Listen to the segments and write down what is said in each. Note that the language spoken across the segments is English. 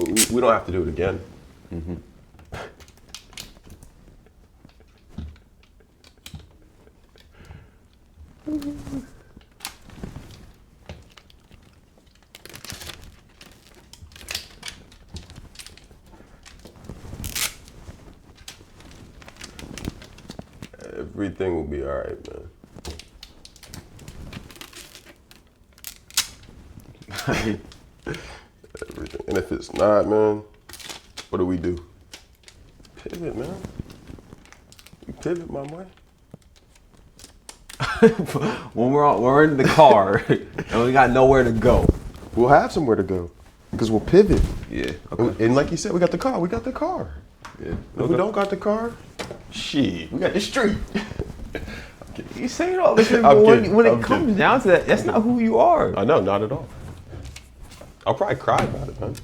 We don't have to do it again. Mm-hmm. Everything will be all right, man. Everything. And if it's not, man, what do we do? Pivot, man. You pivot, my boy. When we're in the car and we got nowhere to go. We'll have somewhere to go because we'll pivot. Yeah. Okay. And like you said, we got the car. We got the car. Yeah. If we don't got the car, shit, we got the street. You saying all this shit, I'm but kidding. when I'm it comes kidding. down to that, that's not who you are. I know, not at all. I'll probably cry about it, man.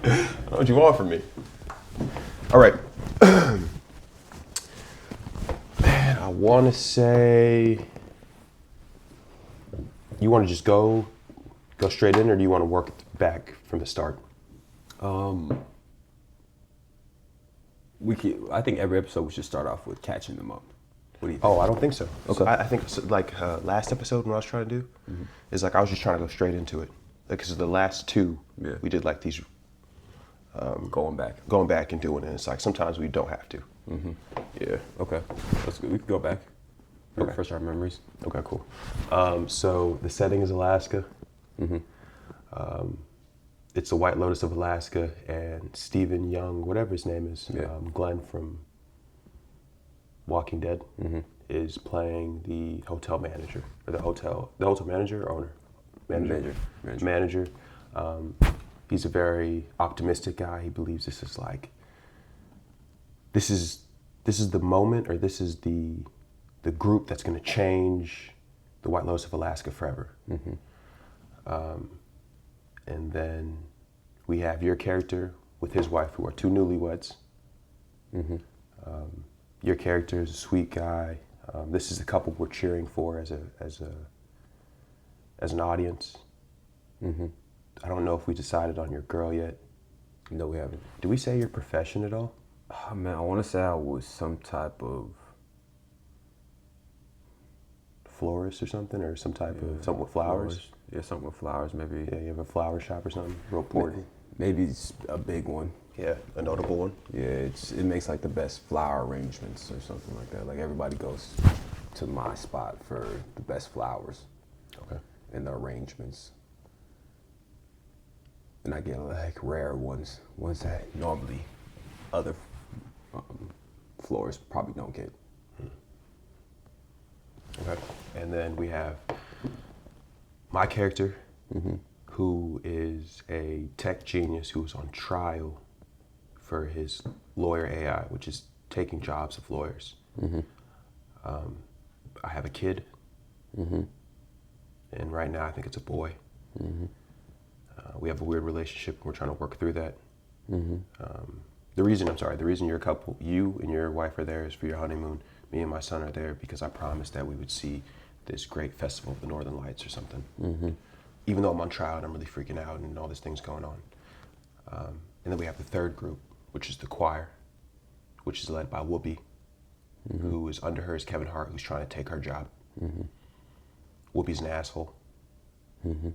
I know what you want from me. All right. Man, I want to say, you want to just go straight in, or do you want to work it back from the start? I think every episode we should start off with catching them up. What do you think? Oh, I don't think so. Okay. So I think so, like last episode when I was trying to do, is like I was just trying to go straight into it. Because the last two, we did like these going back and doing it. It's like sometimes we don't have to. Yeah. Okay, that's good. We can go back. Okay. Refresh our memories. Okay, cool. So the setting is Alaska. It's the White Lotus of Alaska, and Stephen Young, whatever his name is, Glenn from Walking Dead, is playing the hotel manager, or the hotel manager or owner? Manager. He's a very optimistic guy. He believes this is the moment, or this is the group that's going to change the White Lotus of Alaska forever. And then we have your character with his wife, who are two newlyweds. Your character is a sweet guy. This is the couple we're cheering for as an audience. I don't know if we decided on your girl yet. No, we haven't. Did we say your profession at all? Oh, man, I want to say I was some type of Florist or something, or some type of something with flowers. Yeah, something with flowers, maybe. Yeah, you have a flower shop or something. Real important. Maybe it's a big one. Yeah, a notable one. Yeah, it makes like the best flower arrangements or something like that. Like everybody goes to my spot for the best flowers. Okay. And the arrangements. And I get like rare ones that normally other florists probably don't get. Okay. And then we have my character, who is a tech genius who is on trial for his lawyer AI, which is taking jobs of lawyers. I have a kid, and right now I think it's a boy. We have a weird relationship, and we're trying to work through that. The reason you're a couple, you and your wife are there is for your honeymoon. Me and my son are there because I promised that we would see this great festival of the Northern Lights or something. Even though I'm on trial and I'm really freaking out and all these things going on. And then we have the third group, which is the choir, which is led by Whoopi, who is under her is Kevin Hart, who's trying to take her job. Whoopi's an asshole. And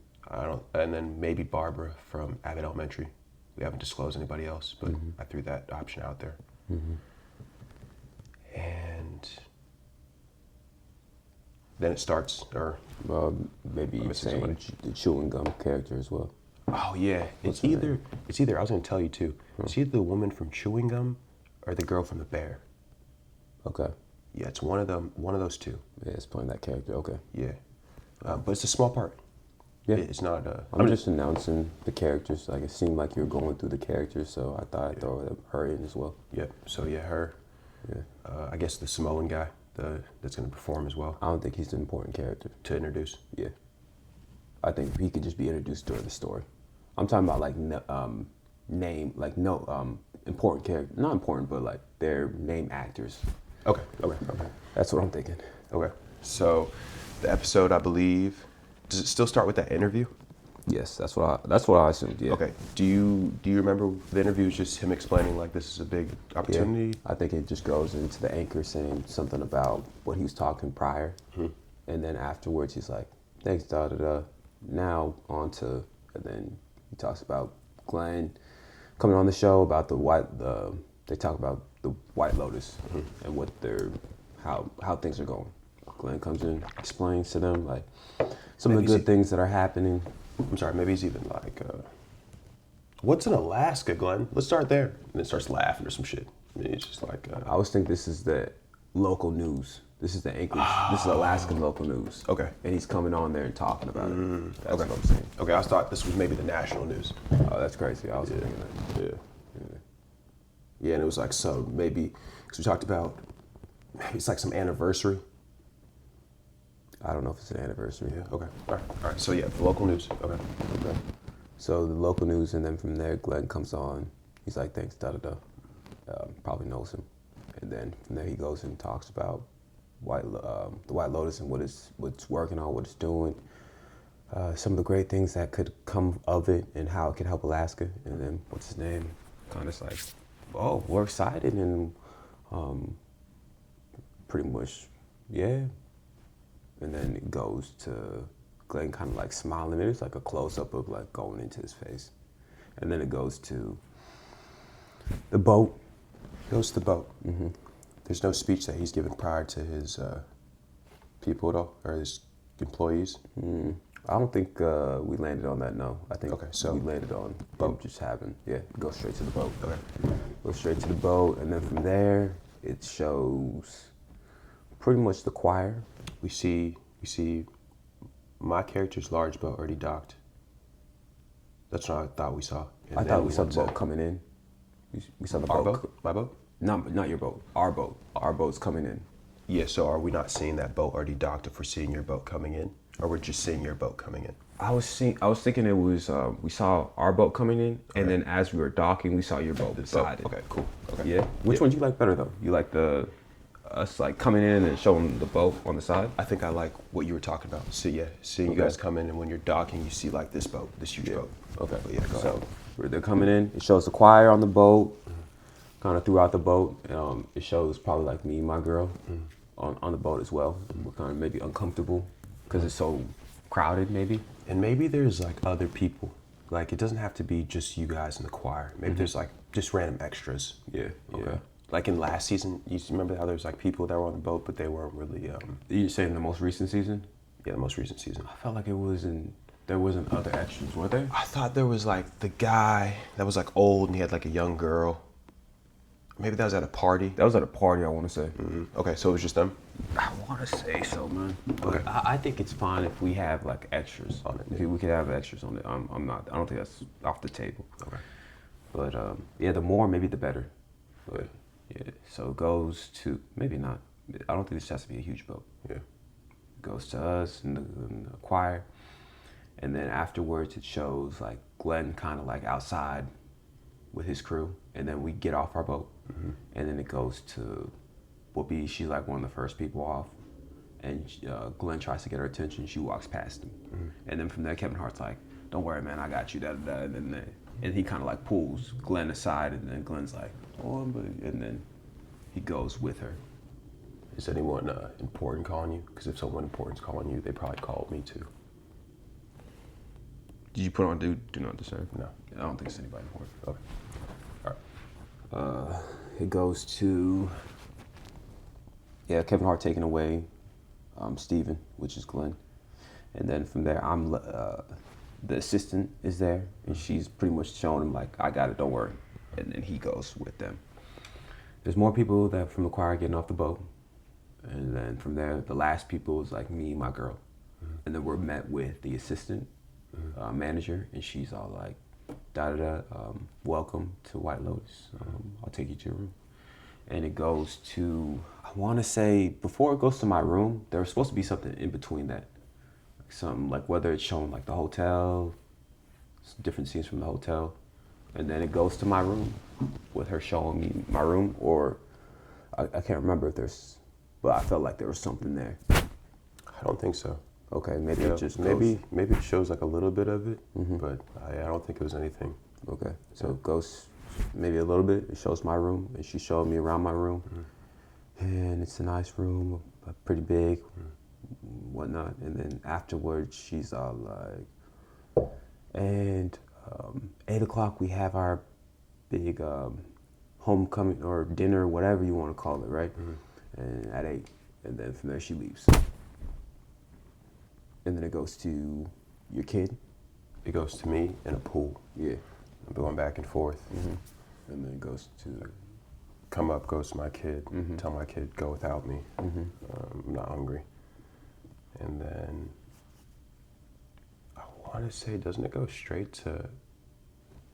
then maybe Barbara from Abbott Elementary. We haven't disclosed anybody else, but I threw that option out there. And then it starts, or maybe saying the chewing gum character as well. oh yeah, it's either I was gonna tell you too. It's either the woman from Chewing Gum or the girl from The Bear. Okay. Yeah, it's one of those two. Yeah, it's playing that character. Okay. Yeah, but it's a small part. Yeah. It's not. I'm just announcing the characters. Like it seemed like you were going through the characters, so I thought I'd throw her in as well. Yep. So yeah, her. Yeah. I guess the Samoan guy that's going to perform as well. I don't think he's an important character to introduce. Yeah. I think he could just be introduced during the story. I'm talking about like important character, not important, but like they're name actors. Okay. That's what I'm thinking. Okay. So the episode, I believe, does it still start with that interview? Yes, that's what I assumed. Yeah. Okay. Do you remember the interview was just him explaining like this is a big opportunity? Yeah. I think it just goes into the anchor saying something about what he was talking prior, and then afterwards he's like, "Thanks, da da da." Now on to, and then he talks about Glenn coming on the show about they talk about the White Lotus and what how things are going. Glenn comes in, explains to them like some of the good things that are happening. I'm sorry, maybe he's even like, what's in Alaska, Glenn? Let's start there. And then starts laughing or some shit. And it's just like, I always think this is the local news. This is the Anchorage. This is Alaskan local news. Okay. And he's coming on there and talking about it. That's what I'm saying. Okay, I thought this was maybe the national news. Oh, that's crazy. I was thinking that. Yeah, and it was like, so maybe, because we talked about, maybe it's like some anniversary. I don't know if it's an anniversary. Yeah, okay. All right. So yeah, the local news. Okay. So the local news, and then from there, Glenn comes on. He's like, thanks, da da da. Probably knows him. And then from there, he goes and talks about the White Lotus and what's working on, what it's doing, some of the great things that could come of it, and how it could help Alaska. And then what's his name? Kind of like, oh, we're excited, and pretty much, yeah. And then it goes to Glenn kind of like smiling. It's like a close up of like going into his face, and then it goes to the boat. Goes to the boat. Mm-hmm. There's no speech that he's given prior to his people at all, or his employees. I don't think we landed on that. No, I think so we landed on boat just having. Yeah, go straight to the boat. Okay. Go straight to the boat, and then from there it shows pretty much the choir. We see my character's large boat already docked. That's what I thought we saw. And I thought we saw the boat coming in. We saw the Our boat. boat? My boat? Not your boat. Our boat. Our boat's coming in. Yeah, so are we not seeing that boat already docked if we're seeing your boat coming in? Or we're just seeing your boat coming in? I was thinking it was, we saw our boat coming in, and then as we were docking, we saw your boat beside it. Okay, cool. Okay. Yeah? Which one do you like better, though? You like us like coming in and showing the boat on the side? I think I like what you were talking about. So yeah, seeing you guys come in, and when you're docking, you see like this boat, this huge boat. Okay. But yeah, go So ahead. where they're coming in, it shows the choir on the boat, kind of throughout the boat. It shows probably like me and my girl on the boat as well. We're kind of maybe uncomfortable because it's so crowded, maybe. And maybe there's like other people. Like it doesn't have to be just you guys in the choir. Maybe there's like just random extras. Yeah. Okay. Like in last season, you remember how there's like people that were on the boat, but they weren't really. You're saying the most recent season? Yeah, the most recent season. I felt like there wasn't other extras, were there? I thought there was like the guy that was like old and he had like a young girl. Maybe that was at a party. That was at a party, I want to say. Okay, so it was just them? I want to say so, man. Okay. I think it's fine if we have like extras On it, If we could have extras on it. I don't think that's off the table. Okay. But yeah, the more maybe the better. But yeah, so it goes to, maybe not. I don't think this has to be a huge boat. Yeah. It goes to us and the choir. And then afterwards it shows like Glenn kind of like outside with his crew. And then we get off our boat. And then it goes to Whoopi. She's like one of the first people off. And Glenn tries to get her attention. She walks past him. And then from there, Kevin Hart's like, don't worry, man, I got you. And he kind of like pulls Glenn aside. And then Glenn's like, oh, and then he goes with her. Is anyone important calling you? Because if someone important's calling you, they probably called me too. Did you put on do not disturb? No. I don't think it's anybody important. Okay. All right. It goes to, Kevin Hart taking away Steven, which is Glenn. And then from there, the assistant is there, and she's pretty much showing him, like, I got it, don't worry. And then he goes with them. There's more people that from the choir getting off the boat. And then from there, the last people is like me and my girl. And then we're met with the assistant manager, and she's all like, welcome to White Lotus. I'll take you to your room. And it goes to, I want to say, before it goes to my room, there was supposed to be something in between that. Something like whether it's showing like the hotel, different scenes from the hotel. And then it goes to my room with her showing me my room, or I can't remember if there's, but I felt like there was something there. I don't think so. Okay, maybe You it know, just maybe it shows like a little bit of it, but I don't think it was anything. Okay, so it goes maybe a little bit. It shows my room, and she showed me around my room, and it's a nice room, pretty big, whatnot. And then afterwards, she's all like, and 8 o'clock we have our big homecoming or dinner, whatever you want to call it, right? And at 8, and then from there she leaves. And then it goes to your kid. It goes to me in a pool. Yeah. I'm going back and forth. And then it goes to Come up, goes to my kid. Tell my kid, go without me. I'm not hungry. And then I want to say, doesn't it go straight to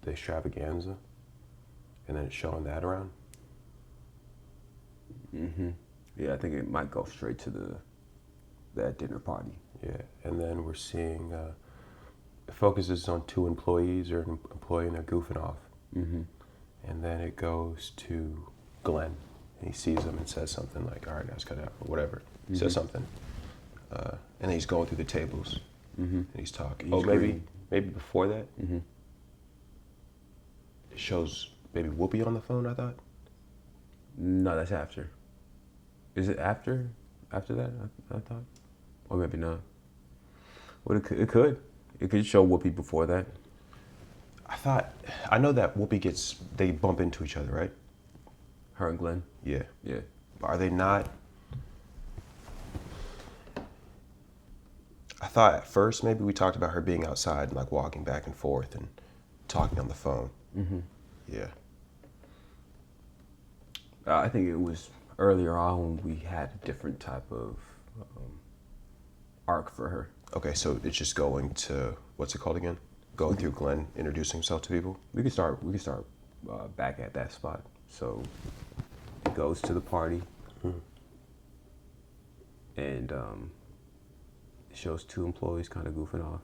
the extravaganza? And then it's showing that around? yeah, I think it might go straight to that dinner party. Yeah. And then we're seeing, it focuses on 2 employees or an employee and they're goofing off. And then it goes to Glenn, and he sees him and says something like, all right, guys, cut it out, or whatever. He says something. And then he's going through the tables, and he's talking. He's maybe before that, it shows maybe Whoopi on the phone, I thought. No, that's after. Is it after? After that, I thought? Or maybe not. Well, it could. It could show Whoopi before that. I know that Whoopi they bump into each other, right? Her and Glenn? Yeah. Yeah. Are they not? I thought at first maybe we talked about her being outside and like walking back and forth and talking on the phone. Yeah. I think it was earlier on when we had a different type of arc for her. Okay, so it's just going to, what's it called again? Going through Glenn, introducing himself to people? We can start back at that spot. So it goes to the party, and it shows 2 employees kind of goofing off.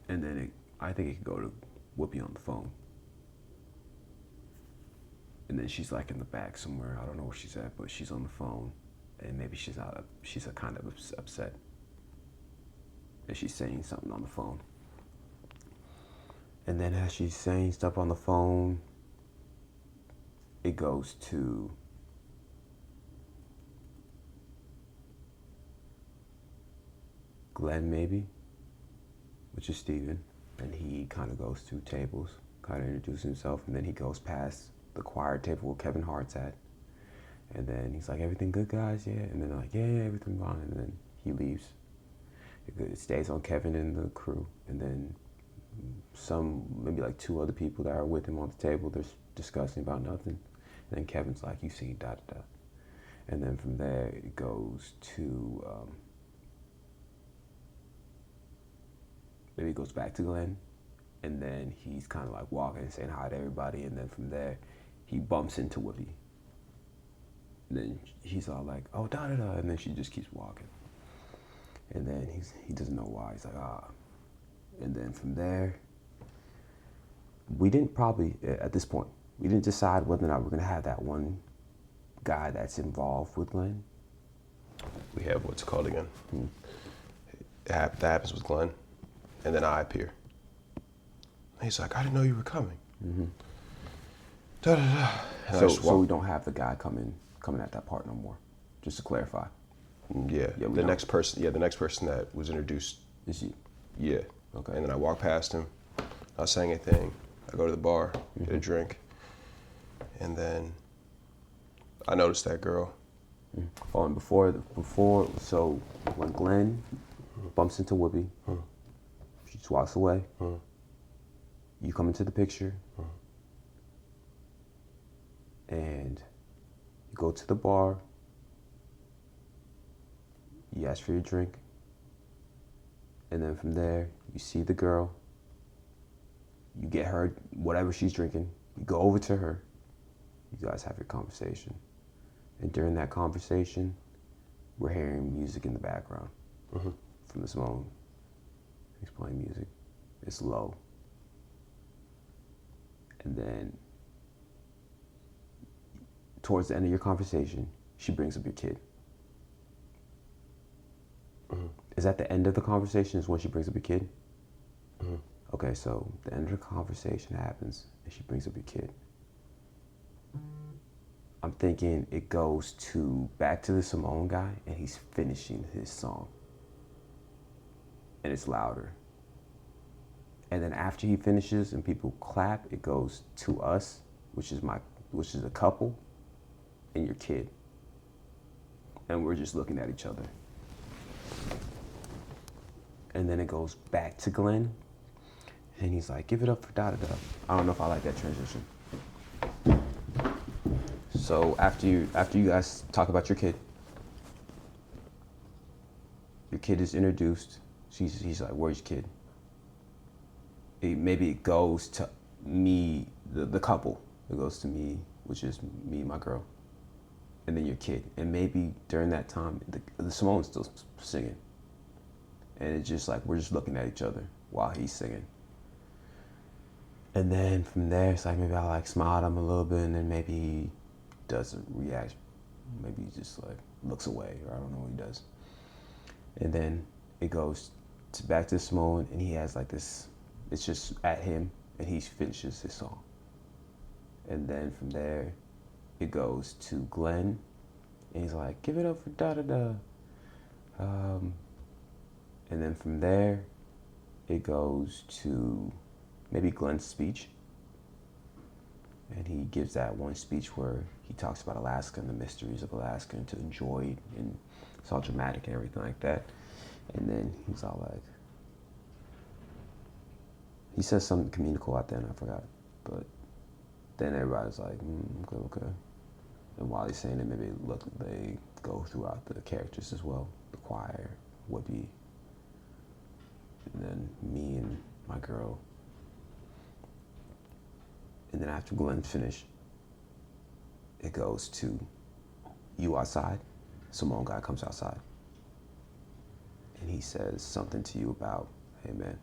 And then I think it could go to Whoopi on the phone. And then she's like in the back somewhere. I don't know where she's at, but she's on the phone. And maybe she's kind of upset. And she's saying something on the phone. And then as she's saying stuff on the phone, it goes to Glenn maybe, which is Steven. And he kind of goes through tables, kind of introduces himself, and then he goes past the choir table where Kevin Hart's at. And then he's like, everything good, guys? Yeah. And then they're like, yeah, everything fine. And then he leaves. It stays on Kevin and the crew. And then maybe like 2 other people that are with him on the table, they're discussing about nothing. And then Kevin's like, you seen da-da-da. And then from there, it goes to, maybe it goes back to Glenn. And then he's kind of like walking and saying hi to everybody. And then from there, he bumps into Whoopi. And then he's all like, oh, da-da-da. And then she just keeps walking. And then he doesn't know why. He's like, ah. And then from there, we didn't probably, at this point, we didn't decide whether or not we're going to have that one guy that's involved with Glenn. We have what's it called again? That happens with Glenn. And then I appear. He's like, I didn't know you were coming. Da-da-da. So we don't have the guy coming at that part no more, just to clarify. Yeah, the next person that was introduced. Is you? Yeah. Okay. And then I walk past him, not saying anything. I go to the bar, get a drink, and then I noticed that girl. Oh, and before, so when Glenn bumps into Whoopi, she just walks away. You come into the picture, and you go to the bar. You ask for your drink, and then from there, you see the girl. You get her whatever she's drinking. You go over to her. You guys have your conversation. And during that conversation, we're hearing music in the background from this phone. He's playing music. It's low. And then towards the end of your conversation, she brings up your kid. Mm-hmm. Is that the end of the conversation is when she brings up your kid? Mm-hmm. Okay, so the end of the conversation happens and she brings up your kid. I'm thinking it goes to back to the Simone guy and he's finishing his song. And it's louder. And then after he finishes and people clap, it goes to us, which is a couple, and your kid. And we're just looking at each other. And then it goes back to Glenn, and he's like, give it up for da-da-da. I don't know if I like that transition. So after you guys talk about your kid is introduced. He's like, where's your kid? Maybe it goes to me, the couple. It goes to me, which is me and my girl. And then your kid. And maybe during that time, the Simone's still singing. And it's just like, we're just looking at each other while he's singing. And then from there, it's like maybe I like smile at him a little bit, and then maybe he doesn't react. Maybe he just like looks away, or I don't know what he does. And then it goes back to Simone, and he has like this, it's just at him, and he finishes his song. And then from there, it goes to Glenn, and he's like, give it up for da-da-da. And then from there, it goes to maybe Glenn's speech. And he gives that one speech where he talks about Alaska and the mysteries of Alaska and to enjoy it, and it's all dramatic and everything like that. And then he's all like, he says something communical out there and I forgot. But then everybody's like, okay. And while he's saying it, maybe they go throughout the characters as well. The choir would be, and then me and my girl. And then after Glenn's finished, it goes to you outside. Simone guy comes outside. And he says something to you about, hey man,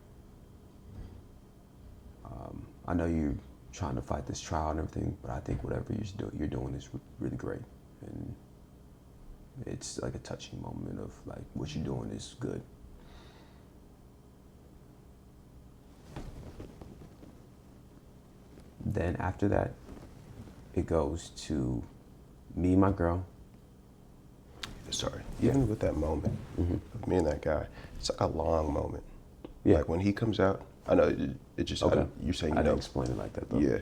I know you're trying to fight this trial and everything, but I think whatever you're doing is really great. And it's like a touching moment of like, what you're doing is good. Then after that, it goes to me and my girl. Sorry. Yeah. Even with that moment of me and that guy, it's like a long moment. Yeah. Like when he comes out, I know it just, Okay. you're saying, I didn't explain it like that though. Yeah.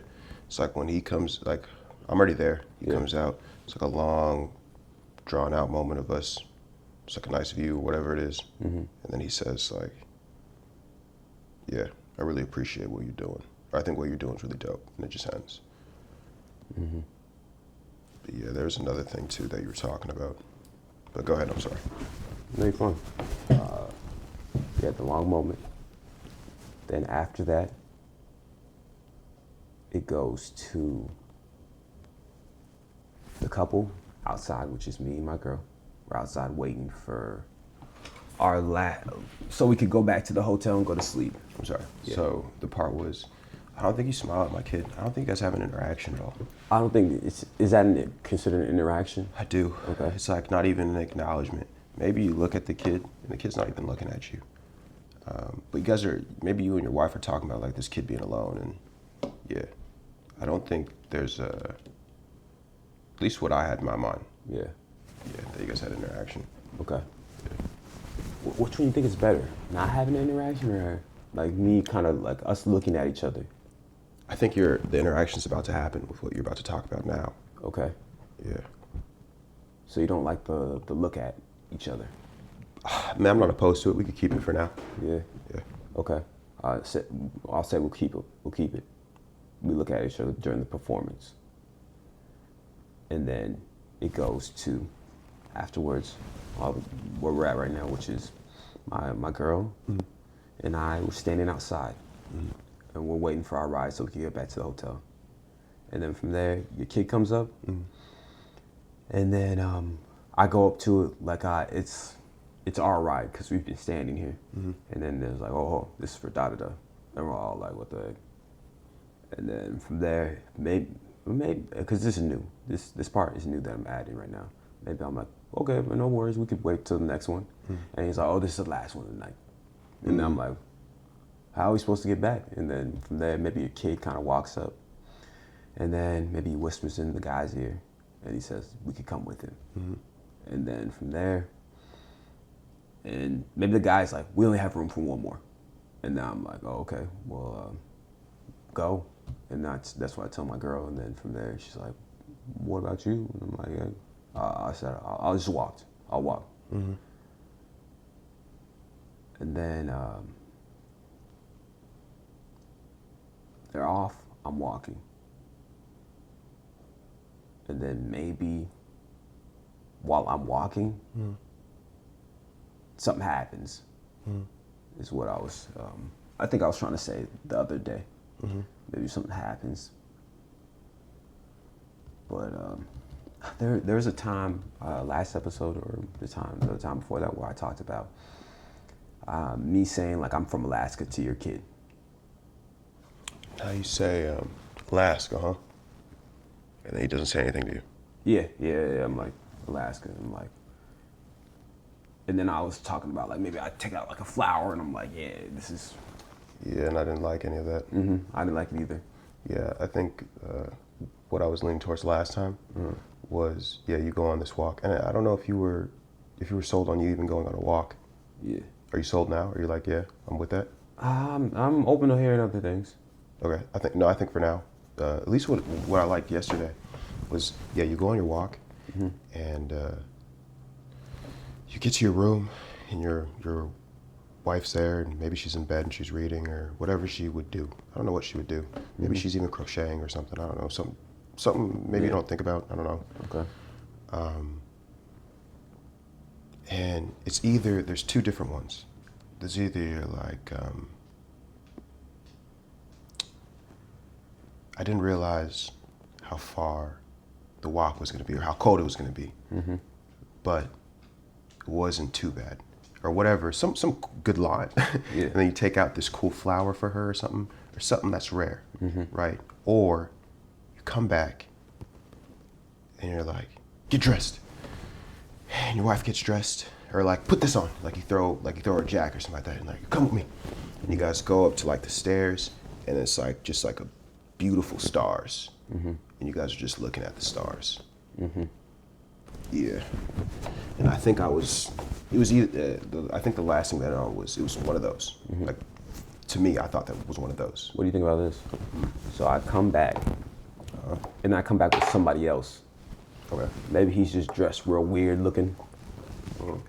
It's like when he comes, like, I'm already there. He comes out. It's like a long, drawn out moment of us. It's like a nice view, whatever it is. And then he says, like, yeah, I really appreciate what you're doing. Or I think what you're doing is really dope. And it just ends. But yeah, there's another thing too that you were talking about. But go ahead, I'm sorry. No, you're fine. We had the long moment. Then after that, it goes to the couple outside, which is me and my girl. We're outside waiting for our so we could go back to the hotel and go to sleep. I'm sorry. Yeah. So the part was, I don't think you smile at my kid. I don't think you guys have an interaction at all. I don't think is that considered an interaction? I do. Okay. It's like not even an acknowledgement. Maybe you look at the kid and the kid's not even looking at you. But you guys maybe you and your wife are talking about like this kid being alone, and yeah, I don't think there's at least what I had in my mind. Yeah. Yeah, that you guys had an interaction. Okay. Yeah. Which one do you think is better? Not having an interaction, or like me kind of like us looking at each other? I think the interaction's about to happen with what you're about to talk about now. Okay. Yeah. So you don't like the look at each other? Man, I'm not opposed to it. We could keep it for now. Yeah. Yeah. Okay. I'll say we'll keep it. We'll keep it. We look at each other during the performance. And then it goes to afterwards, where we're at right now, which is my girl and I were standing outside. And we're waiting for our ride so we can get back to the hotel. And then from there, your kid comes up. And then I go up to it like it's our ride because we've been standing here. And then there's like, oh, this is for da-da-da. And we're all like, what the heck? And then from there, maybe, because this is new. This part is new that I'm adding right now. Maybe I'm like, okay, but no worries, we could wait till the next one. And he's like, oh, this is the last one tonight. And then I'm like, how are we supposed to get back? And then from there, maybe a kid kind of walks up. And then maybe he whispers in the guy's ear. And he says, we could come with him. And then from there, and maybe the guy's like, we only have room for one more. And then I'm like, oh, okay, well, go. And that's what I tell my girl. And then from there, she's like, what about you? And I'm like, yeah. I said, I'll just walk. I'll walk. And then they're off. I'm walking. And then maybe while I'm walking, something happens. Is what I think I was trying to say the other day. Maybe something happens. But there's a time, last episode or the time before that, where I talked about me saying like I'm from Alaska to your kid. Now you say Alaska, huh? And then he doesn't say anything to you. Yeah. I'm like Alaska. I'm like, and then I was talking about like maybe I take out like a flower, and I'm like, yeah, this is. Yeah, and I didn't like any of that. I didn't like it either. Yeah, I think what I was leaning towards last time was, yeah, you go on this walk, and I don't know if you were sold on you even going on a walk. Yeah. Are you sold now? Are you like, yeah, I'm with that? I'm open to hearing other things. Okay, I think for now, at least what I liked yesterday was, yeah, you go on your walk, and you get to your room, and your wife's there, and maybe she's in bed and she's reading or whatever she would do. I don't know what she would do. Maybe she's even crocheting or something. I don't know. Something maybe you don't think about. I don't know. Okay. And it's either, there's two different ones. There's either like, I didn't realize how far the walk was going to be or how cold it was going to be. But it wasn't too bad. Or whatever, some good line. Yeah. And then you take out this cool flower for her or something that's rare, right? Or you come back and you're like, get dressed. And your wife gets dressed, or like, put this on. Like you throw a jack or something like that, and like, come with me. And you guys go up to like the stairs, and it's like just like a beautiful stars. And you guys are just looking at the stars. Yeah. And I think I think the last thing that I know was it was one of those. Like, to me, I thought that was one of those. What do you think about this? So I come back, and I come back with somebody else. Okay. Maybe he's just dressed real weird looking,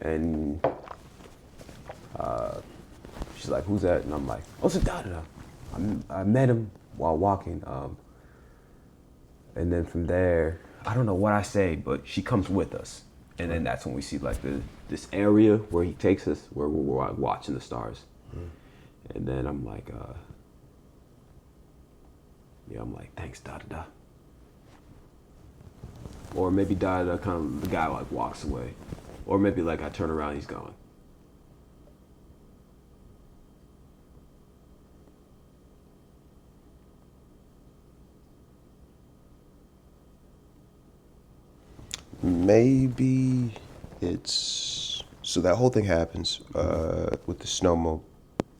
and she's like, "Who's that?" And I'm like, "Oh, it's a da-da-da." I met him while walking, and then from there, I don't know what I say, but she comes with us. And then that's when we see like this area where he takes us, where we're like, watching the stars. And then I'm like, I'm like, thanks, da-da-da. Or maybe da-da-da, kind of the guy like walks away. Or maybe like I turn around, he's gone. Maybe it's, so that whole thing happens with the snowmobile,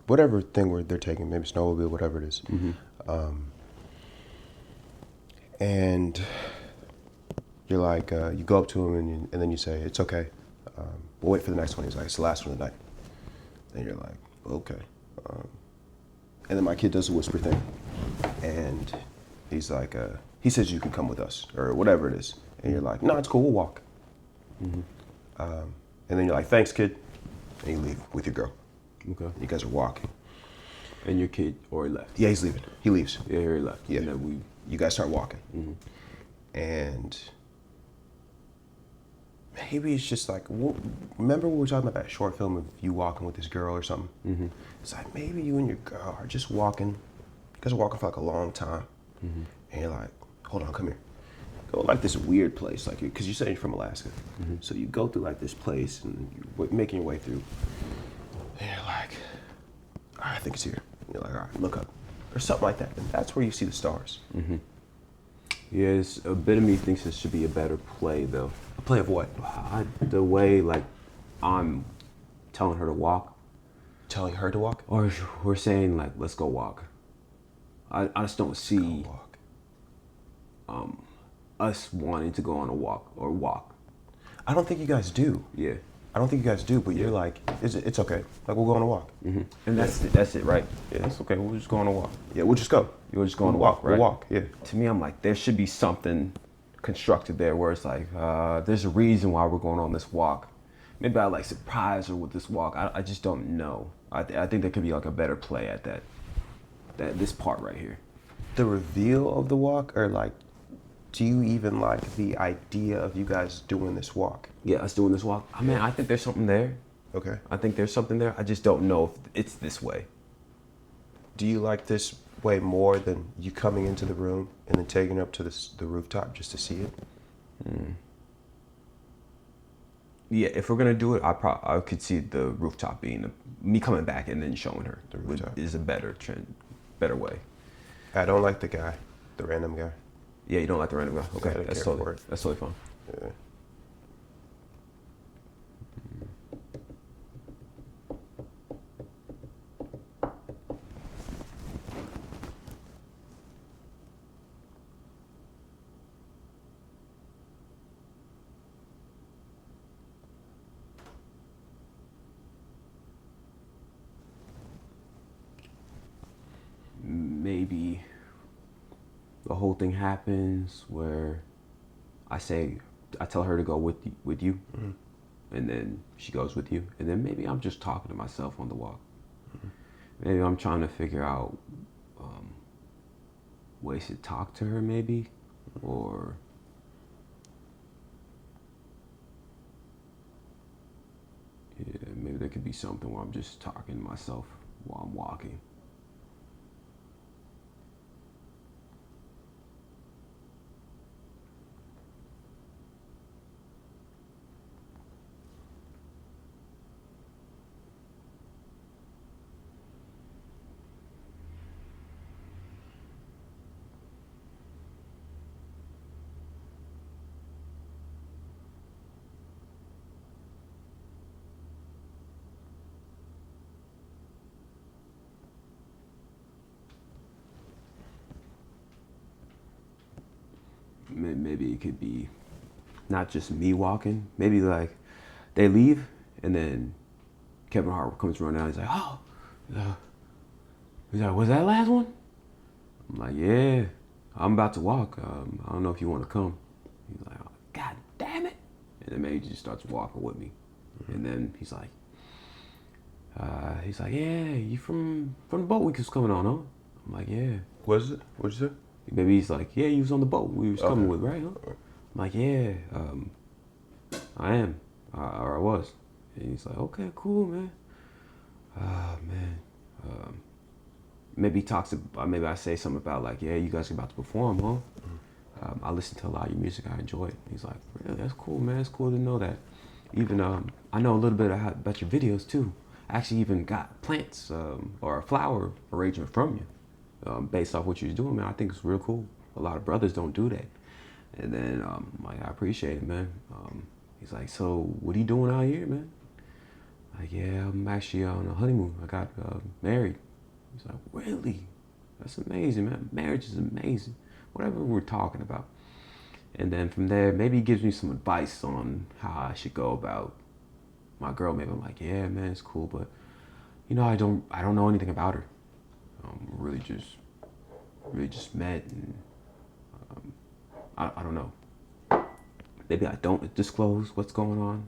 whatever thing where they're taking, maybe snowmobile, whatever it is. And you're like, you go up to him and then you say, it's okay. We'll wait for the next one. He's like, it's the last one of the night. And you're like, okay. And then my kid does the whisper thing. And he's like, he says you can come with us or whatever it is. And you're like, no, it's cool, we'll walk. And then you're like, thanks, kid. And you leave with your girl. Okay. You guys are walking. And your kid already left? Yeah, he's leaving. He leaves. Yeah, he already left. Yeah. And then you guys start walking. And maybe it's just like, remember we were talking about that short film of you walking with this girl or something? It's like, maybe you and your girl are just walking. You guys are walking for like a long time. And you're like, hold on, come here. Go like this weird place, like because you said you're from Alaska, so you go through like this place and you're making your way through, and you're like, all right, I think it's here. And you're like, all right, look up, or something like that, then that's where you see the stars. Yes, a bit of me thinks it should be a better play though. A play of what? The way like I'm telling her to walk, Telling her to walk? or we're saying like let's go walk. I just don't see Walk. us wanting to go on a walk or walk. I don't think you guys do. Yeah, I don't think you guys do, but you're like, it's okay. Like, we'll go on a walk. and that's it, right? Yeah, it's okay. We'll just go on a walk. Yeah, we'll just go. You'll just go on a walk, right? We'll walk, yeah. To me, I'm like, there should be something constructed there where it's like, there's a reason why we're going on this walk. Maybe I like surprise her with this walk. I just don't know. I think there could be like a better play at this part right here. The reveal of the walk, or like, do you even like the idea of you guys doing this walk? Yeah, us doing this walk. I mean, I think there's something there. Okay. I think there's something there. I just don't know if it's this way. Do you like this way more than you coming into the room and then taking her up to the rooftop just to see it? Yeah, if we're gonna do it, I could see the rooftop being me coming back and then showing her. The rooftop is a better trend, better way. I don't like the guy, the random guy. Yeah, you don't like the random guy. Okay, I didn't that's care for totally it. that's totally fine. Yeah. Maybe the whole thing happens where I tell her to go with you, and then she goes with you, and then maybe I'm just talking to myself on the walk. Maybe I'm trying to figure out ways to talk to her, maybe, or yeah, maybe there could be something where I'm just talking to myself while I'm walking. Maybe it could be not just me walking. Maybe like they leave and then Kevin Hart comes running out. He's like, oh, he's like, was that last one? I'm like, yeah, I'm about to walk. I don't know if you want to come. He's like, oh, God damn it. And then maybe he just starts walking with me. And then he's like, yeah, you from the boat we was coming on, huh? I'm like, yeah. What is it? What'd you say? Maybe he's like, yeah, you was on the boat we was coming with, right? Huh? I'm like, yeah, I am, or I was. And he's like, okay, cool, man. Man. Maybe he talks about, maybe I say something about like, yeah, you guys are about to perform, huh? I listen to a lot of your music, I enjoy it. He's like, really, that's cool, man. It's cool to know that. Even I know a little bit about your videos too. I actually even got plants or a flower arrangement from you. Based off what you're doing, man, I think it's real cool. A lot of brothers don't do that. And then, like, I appreciate it, man. He's like, so what are you doing out here, man? Like, yeah, I'm actually on a honeymoon. I got married. He's like, really? That's amazing, man. Marriage is amazing. Whatever we're talking about. And then from there, maybe he gives me some advice on how I should go about my girl. Maybe I'm like, yeah, man, it's cool, but you know, I don't know anything about her. Really just met, and I don't know. Maybe I don't disclose what's going on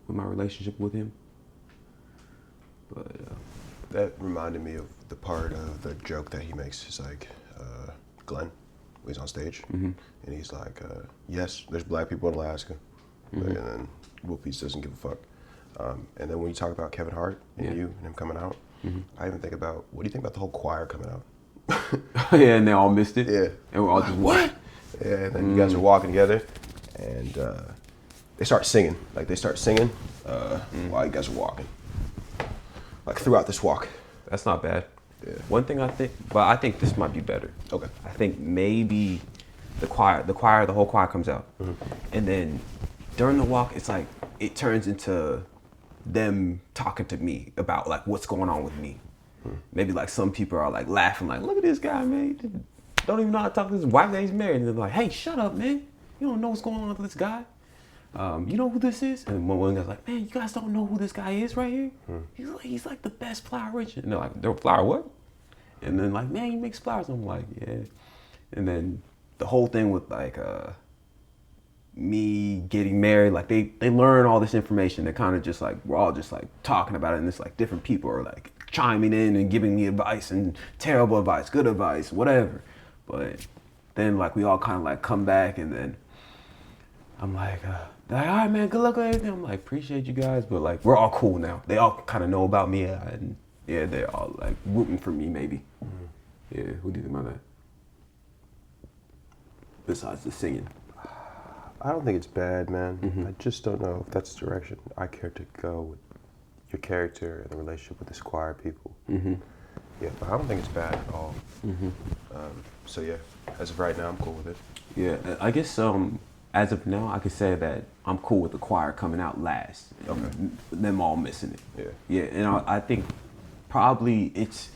with my relationship with him. But That reminded me of the part of the joke that he makes. He's like, Glenn, when he's on stage, and he's like, yes, there's black people in Alaska, and then Whoopies doesn't give a fuck. And then when you talk about Kevin Hart and you and him coming out, I even think about, what do you think about the whole choir coming out? yeah, and they all missed it. Yeah. And we're all just, what? Yeah, and then you guys are walking together, and they start singing. Like, they start singing while you guys are walking. Like, throughout this walk. That's not bad. Yeah. One thing I think this might be better. Okay. I think maybe the whole choir comes out, and then during the walk, it's like it turns into them talking to me about like what's going on with me. Maybe like some people are like laughing, like, look at this guy, man. He don't even know how to talk to his wife that he's married. And they're like, hey, shut up, man. You don't know what's going on with this guy. You know who this is? And one guy's like, man, you guys don't know who this guy is right here? He's like the best flower arranger. And they're like, they're flower what? And then like, man, he makes flowers. I'm like, yeah. And then the whole thing with like me getting married, like they learn all this information. They're kind of just like, we're all just like talking about it, and it's like different people are like chiming in and giving me advice and terrible advice, good advice, whatever. But then like we all kind of like come back, and then I'm like, all right, man, good luck with everything. I'm like, appreciate you guys, but like we're all cool now. They all kind of know about me, and yeah, they're all like rooting for me maybe. Yeah, what do you think about that? Besides the singing. I don't think it's bad, man. I just don't know if that's the direction I care to go with your character and the relationship with the choir people. Yeah, but I don't think it's bad at all. So yeah, as of right now, I'm cool with it. Yeah, I guess as of now, I could say that I'm cool with the choir coming out last. Okay. Them all missing it. Yeah. Yeah, and I think probably it's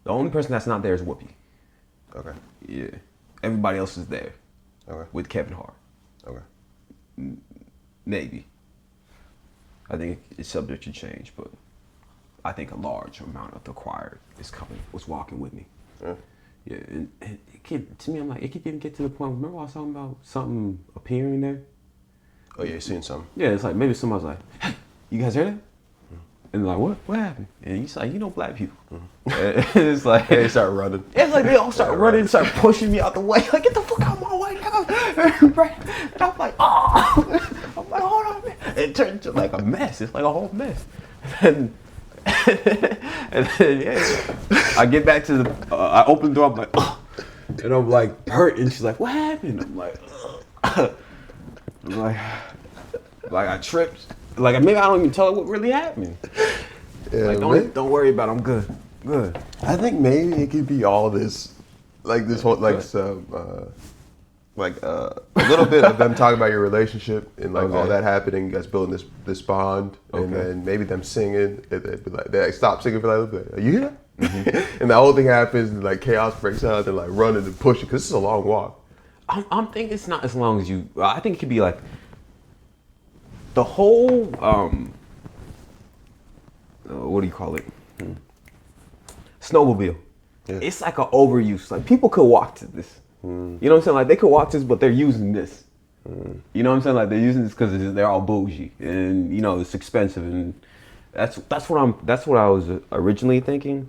the only person that's not there is Whoopi. Okay. Yeah, everybody else is there. Okay. With Kevin Hart. Okay. Maybe. I think it's subject to change, but I think a large amount of the choir was walking with me. Yeah. Yeah, and to me, I'm like, it could even get to the point. Remember I was talking about something appearing there? Oh yeah, you seen something? Yeah, it's like maybe somebody's like, hey, you guys heard that? And they're like, what happened? And he's like, black people. And it's like They start running. It's like they all start running, start pushing me out the way. Like, get the fuck out of my way, nigga. And I'm like, oh. I'm like, hold on, man. It turned into like a mess. It's like a whole mess. And then yeah, I get back to I open the door. I'm like, oh. And I'm like hurt. And she's like, what happened? I'm like, I'm like I tripped. Like maybe I don't even tell her what really happened. Yeah, like don't worry about it. I'm good. Good. I think maybe it could be all this, like this whole, like some, a little bit of them talking about your relationship and like all that happening, you guys building this bond, and then maybe them singing, and they'd be like, they like, stop singing for like, are you here? And the whole thing happens, and like chaos breaks out, and like running and pushing, because this is a long walk. I'm thinking it's not as long as you. I think it could be like the whole. What do you call it? Snowmobile. Yeah. It's like an overuse. Like people could walk to this. You know what I'm saying? Like they could walk to this, but they're using this. You know what I'm saying? Like they're using this because they're all bougie, and you know it's expensive, and that's what I was originally thinking.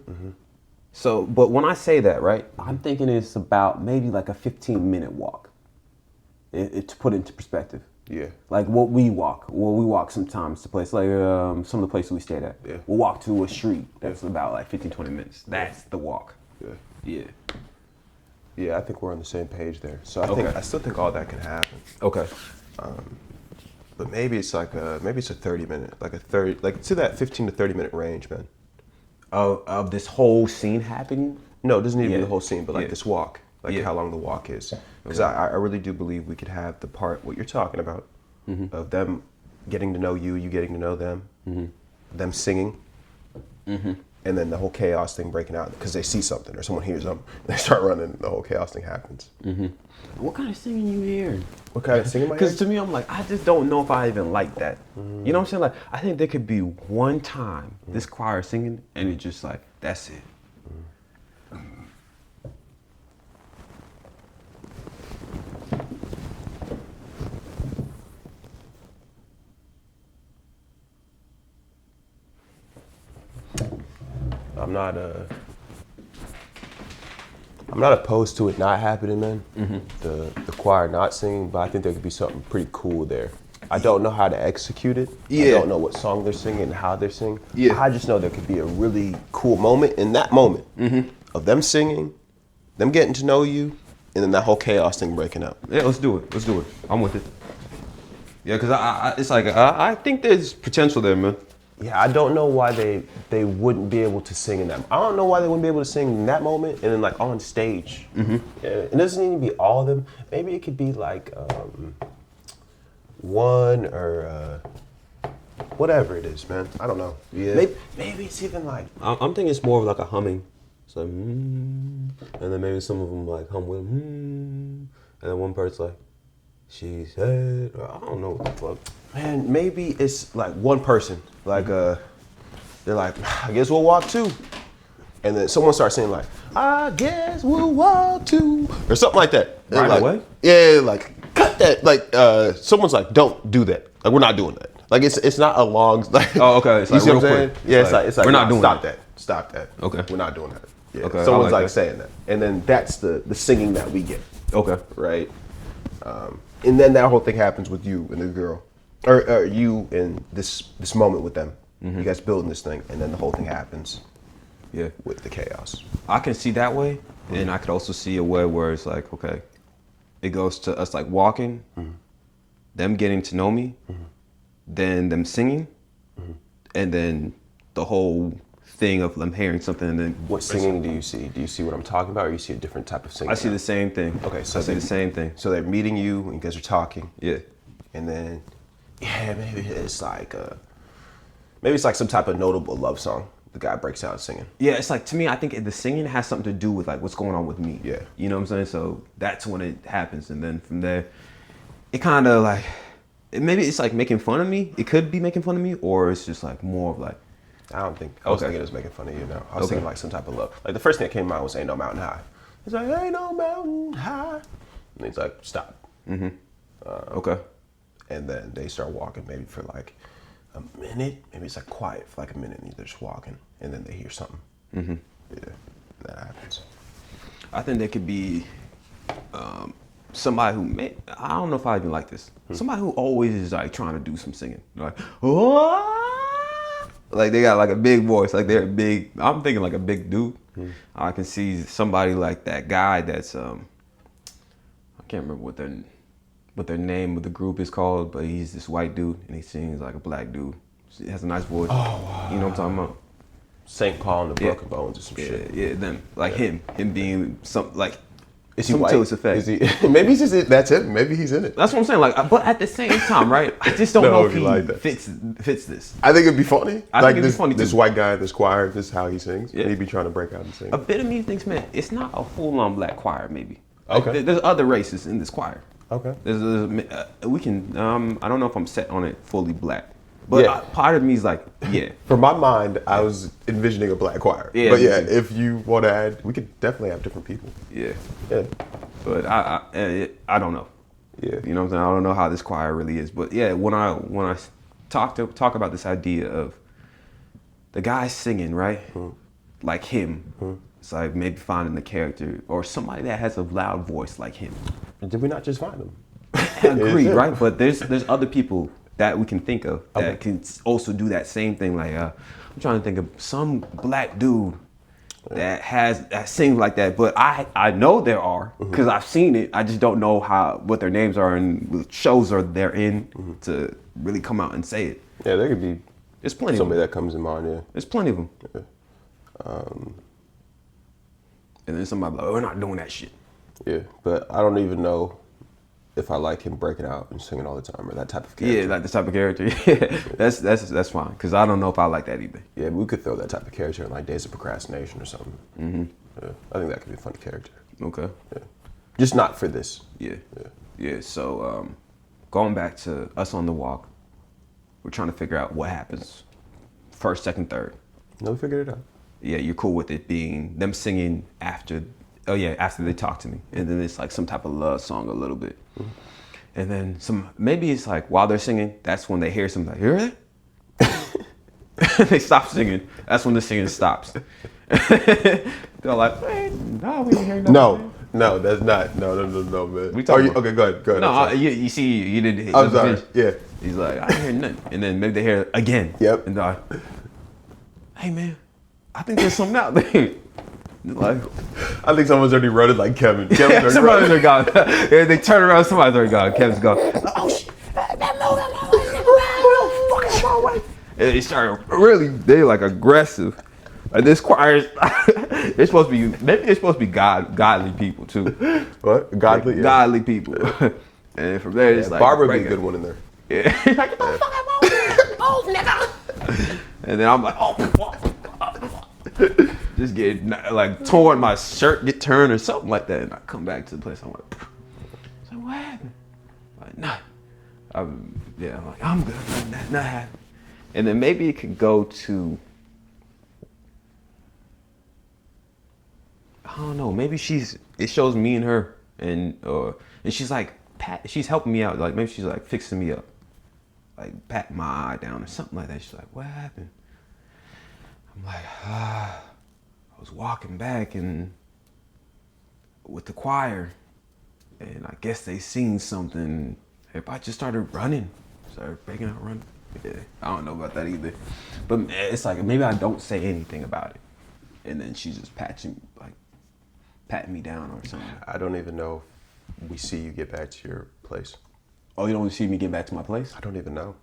So, but when I say that, right, I'm thinking it's about maybe like a 15-minute walk. To put into perspective. Yeah. Like what we walk sometimes to places like some of the places we stayed at. Yeah. We'll walk to a street that's about like 15, 20 minutes. That's the walk. Yeah. Yeah. Yeah, I think we're on the same page there. So I still think all that can happen. Okay. But maybe it's like a 30-minute, like to that 15 to 30-minute range, man. Of this whole scene happening? No, it doesn't need to be the whole scene, but like this walk, like Yeah. how long the walk is. Because I really do believe we could have the part, what you're talking about, of them getting to know you, you getting to know them, them singing, and then the whole chaos thing breaking out because they see something or someone hears them, they start running, and the whole chaos thing happens. What kind of singing you hear? What kind of singing am I Because to me, I'm like, I just don't know if I even like that. You know what I'm saying? Like, I think there could be one time this choir singing, and it's just like, that's it. I'm not opposed to it not happening, man. The choir not singing, but I think there could be something pretty cool there. I don't know how to execute it. I don't know what song they're singing and how they're singing. I just know there could be a really cool moment in that moment of them singing, them getting to know you, and then that whole chaos thing breaking out. Yeah, let's do it. Let's do it. I'm with it. Yeah, because it's like I think there's potential there, man. Yeah, I don't know why they wouldn't be able to sing in that. I don't know why they wouldn't be able to sing in that moment and then like on stage. Mm-hmm. Yeah, it doesn't need to be all of them. Maybe it could be like one or whatever it is, man. I don't know. Yeah. Maybe it's even like I'm thinking it's more of like a humming. It's like, and then maybe some of them like hum with, and then one person's like, she said, or I don't know what the fuck. man, maybe it's like one person. Like they're like, I guess we'll walk too. And then someone starts saying like, I guess we'll walk too, or something like that. Right like, away? Yeah, like cut that. Like someone's like, don't do that. Like we're not doing that. Like it's not a long. Like, Oh, okay. It's you like see what I'm real saying? quick. Yeah, it's like we're not doing stop that. Stop that. Okay. We're not doing that. Yeah. Okay, I Someone's like like that. saying that, and then that's the singing that we get, Okay. right? And then that whole thing happens with you and the girl, or you in this moment with them. You guys building this thing, and then the whole thing happens Yeah. with the chaos. I can see that way, and I could also see a way where it's like, okay, it goes to us like walking, them getting to know me, then them singing, and then the whole thing of them hearing something and then What singing do you see? Do you see what I'm talking about, or you see a different type of singing? I see the same thing. Okay, so I see the same thing. So they're meeting you, and you guys are talking, Yeah. and then maybe it's like some type of notable love song. The guy breaks out singing. Yeah, it's like, to me, I think the singing has something to do with like what's going on with me. Yeah. You know what I'm saying? So that's when it happens, and then from there, it kind of like, maybe it's like making fun of me. It could be making fun of me, or it's just like more of like, I don't think. I was Okay. thinking it was making fun of you. No, I was Okay. thinking like some type of love. Like the first thing that came out was "Ain't No Mountain High." It's like "Ain't no mountain high," and he's like, "Stop." okay. And then they start walking maybe for like a minute. Maybe it's like quiet for like a minute, and they're just walking, and then they hear something. Yeah, that happens. I think there could be somebody who I don't know if I even like this. Somebody who always is like trying to do some singing, like like they got like a big voice, like they're big. I'm thinking like a big dude. I can see somebody like that guy that's I can't remember what their name of the group is called, but he's this white dude and he sings like a black dude. He has a nice voice. Oh, you know what I'm talking about? St. Paul and the Yeah. Broken Bones or some Yeah, shit. yeah, them like him being some like. Is he some white? to its effect. Is he? Maybe he's just that's it. Maybe he's in it. That's what I'm saying. Like, but at the same time, right? I just don't No, know if you he like that. fits this. I think it'd be funny. I like think it'd be this, funny, this too. white guy, this choir, this is how he sings. Yeah. And he'd be trying to break out and sing. A bit of me thinks, man, it's not a full-on black choir. Maybe. Like, Okay. There's other races in this choir. Okay. We can. I don't know if I'm set on it fully black, but Yeah. part of me is like, yeah. For my mind, I was envisioning a black choir. Yeah, But me yeah, too. if you want to add, we could definitely have different people. Yeah. Yeah. But I don't know. Yeah. You know what I'm saying? I don't know how this choir really is. But yeah, when I talk about this idea of the guy singing, right? Like him. It's like maybe finding the character or somebody that has a loud voice like him. Did we not just find them? Agreed, right? But there's other people that we can think of that Okay. can also do that same thing. Like I'm trying to think of some black dude that sings like that. But I know there are because I've seen it. I just don't know what their names are and what shows are they're in to really come out and say it. Yeah, there could be There's plenty somebody of them. that comes in mind, yeah. There's plenty of them. And then somebody like, oh, we're not doing that shit. Yeah, but I don't even know if I like him breaking out and singing all the time or that type of character. Yeah, like this type of character. Yeah, that's fine because I don't know if I like that either. Yeah, we could throw that type of character in like Days of Procrastination or something. Yeah, I think that could be a fun character. Okay. Yeah. Just not for this. Yeah. Yeah. So going back to us on the walk, we're trying to figure out what happens first, second, third. No, we figured it out. Yeah, you're cool with it being them singing after. Oh yeah, after they talk to me, and then it's like some type of love song a little bit, and then maybe it's like while they're singing, that's when they hear something. Like, hear that? They stop singing. That's when the singing stops. They're like, wait, no, we didn't hear nothing. No, that's not. No, man. We talking about- okay, go ahead. No, I'm sorry. you see, you didn't. I'm sorry. Yeah. He's like, I didn't hear nothing, and then maybe they hear it again. Yep. And they're like, hey man, I think there's something out there. Like, I think someone's already wrote it like Kevin. Kevin's already somebody's wrote already it. gone. Yeah, they turn around, somebody's already gone. Kevin's gone. Oh shit! they started they like aggressive. Like this choir, they're supposed to be, maybe they're supposed to be godly people too. What? Godly? Like, godly people. And from there, it's like Barbara would be a good one in there. Yeah. Like, oh, nigga. And then I'm like, just get like torn, my shirt get turned or something like that, and I come back to the place. I'm like, what happened? Like, nah. I'm like, I'm good. Not happening. And then maybe it could go to, I don't know. Maybe it shows me and her, and she's like, she's helping me out. Like maybe she's like fixing me up, like patting my eye down or something like that. She's like, what happened? I'm like, I was walking back and with the choir, and I guess they seen something. Everybody just started running, started breaking out running. Yeah, I don't know about that either, but it's like maybe I don't say anything about it, and then she's just patting me down or something. I don't even know if we see you get back to your place. Oh, you don't see me get back to my place? I don't even know.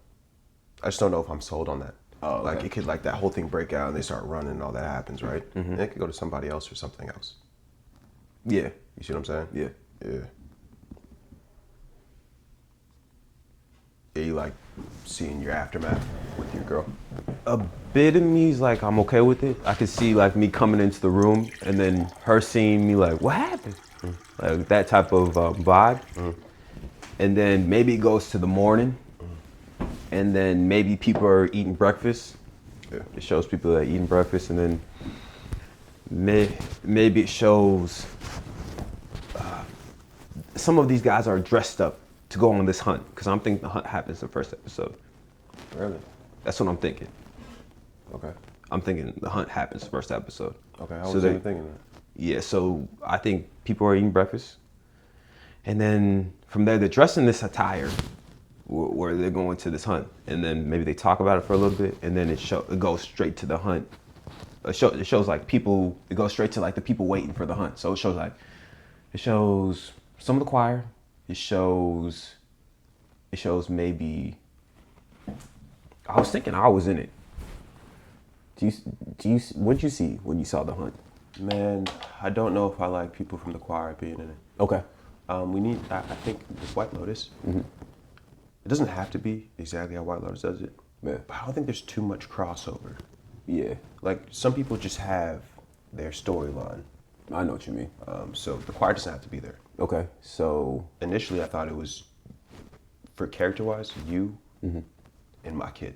I just don't know if I'm sold on that. Oh, okay. Like it could that whole thing break out and they start running and all that happens, right? Mm-hmm. And it could go to somebody else or something else. Yeah. You see what I'm saying? Yeah. Yeah. Yeah, you like seeing your aftermath with your girl? A bit of me is like, I'm okay with it. I could see like me coming into the room and then her seeing me like, what happened? Like that type of vibe. And then maybe it goes to the morning. And then maybe people are eating breakfast. Yeah. It shows people that are eating breakfast. And then maybe it shows some of these guys are dressed up to go on this hunt. Because I'm thinking the hunt happens in the first episode. Really? That's what I'm thinking. Okay. I'm thinking the hunt happens first episode. Okay, I was even thinking that. Yeah, so I think people are eating breakfast. And then from there, they're dressed in this attire where they're going to this hunt. And then maybe they talk about it for a little bit, and then it goes straight to the hunt. It shows like people, it goes straight to like the people waiting for the hunt. So it shows some of the choir. It shows maybe, I was thinking I was in it. What did you see when you saw the hunt? Man, I don't know if I like people from the choir being in it. Okay. I think with White Lotus, it doesn't have to be exactly how White Lotus does it. Yeah. But I don't think there's too much crossover. Yeah. Like some people just have their storyline. I know what you mean. So the choir doesn't have to be there. Okay. So Initially, I thought it was, for character-wise, you and my kid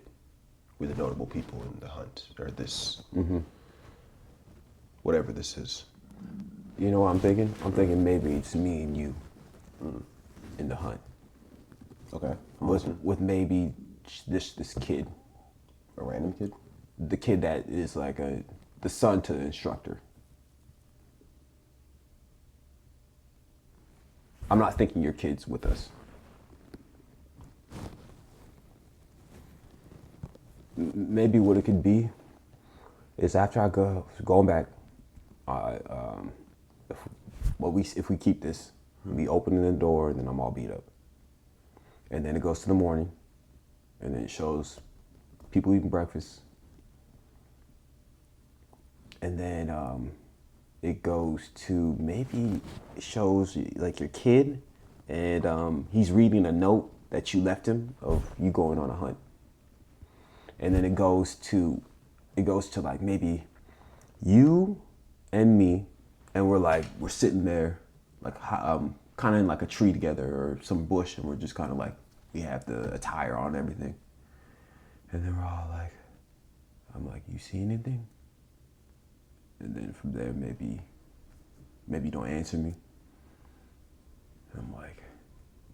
were the notable people in the hunt, or this, whatever this is. you know what I'm thinking? I'm thinking maybe it's me and you in the hunt. Okay. With maybe this kid. A random kid? The kid that is like the son to the instructor. I'm not thinking your kid's with us. Maybe what it could be is after I going back, if we keep this, we opening the door and then I'm all beat up. And then it goes to the morning, and then it shows people eating breakfast. And then it goes to maybe it shows like your kid, and he's reading a note that you left him of you going on a hunt. And then it goes to like maybe you and me, and we're sitting there like kind of in like a tree together or some bush, and we're just kind of like, we have the attire on and everything. And then we're all like, I'm like, you see anything? And then from there, maybe you don't answer me. And I'm like,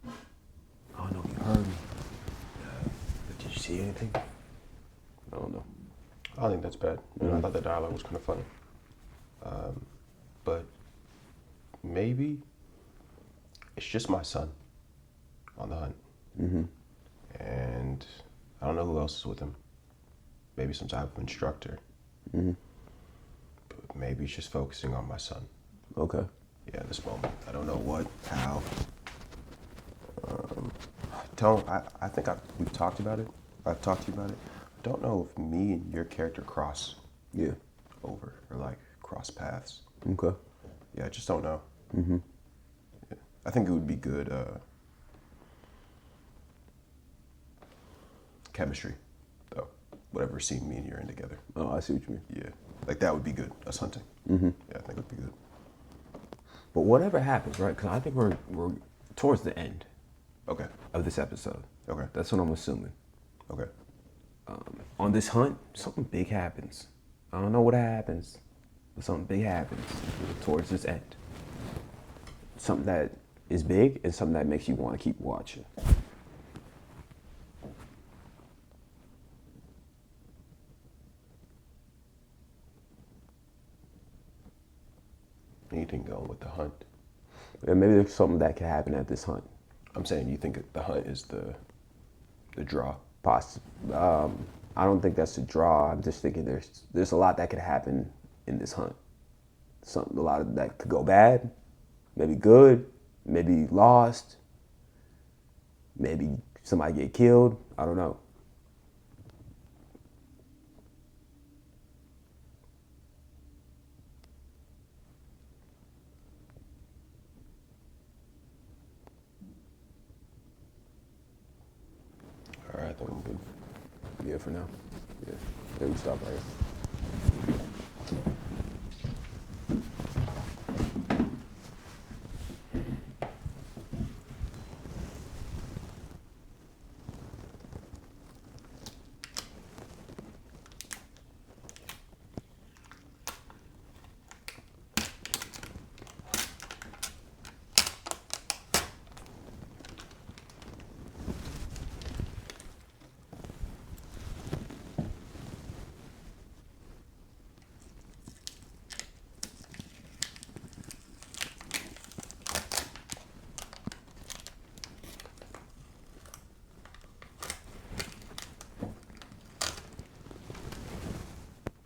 I don't know if you heard me. But did you see anything? I don't know. I don't think that's bad. I thought the dialogue was kind of funny. But maybe it's just my son on the hunt. And I don't know who else is with him. Maybe some type of instructor. But maybe it's just focusing on my son. Okay. Yeah, this moment. I don't know what, how. I think we've talked about it. I've talked to you about it. don't know if me and your character cross Yeah. over or like cross paths. Okay. Yeah, I just don't know. Mm-hmm. Yeah. I think it would be good chemistry, though. Whatever scene me and you're in together. Oh, I see what you mean. Yeah, like that would be good. Us hunting. Mm-hmm. Yeah, I think it would be good. But whatever happens, right? Because I think we're towards the end Okay. of this episode. Okay. That's what I'm assuming. Okay. On this hunt, something big happens. I don't know what happens, but something big happens towards this end. Something that is big and something that makes you want to keep watching. Anything going with the hunt? And maybe there's something that could happen at this hunt. I'm saying you think the hunt is the draw. I don't think that's a draw. I'm just thinking there's a lot that could happen in this hunt. A lot of that could go bad, maybe good, maybe lost, maybe somebody get killed. I don't know. All right, I think I'm good. Yeah, for now. Yeah, we stop right here.